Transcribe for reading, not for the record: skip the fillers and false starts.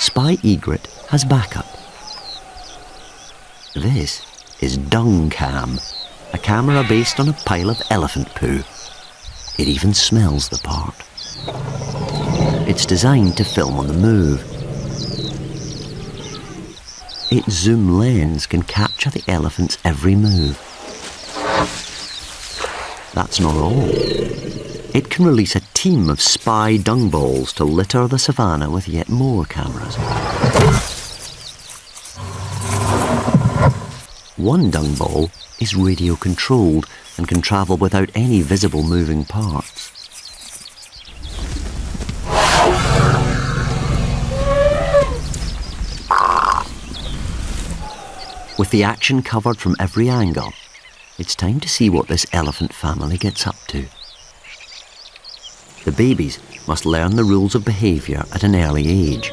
Spy Egret has backup. This is Dung Cam, a camera based on a pile of elephant poo. It even smells the part. It's designed to film on the move. Its zoom lens can capture the elephant's every move. That's not all. It can release a team of spy dung balls to litter the savannah with yet more cameras. One dung ball is radio controlled and can travel without any visible moving parts. With the action covered from every angle, it's time to see what this elephant family gets up to. The babies must learn the rules of behaviour at an early age.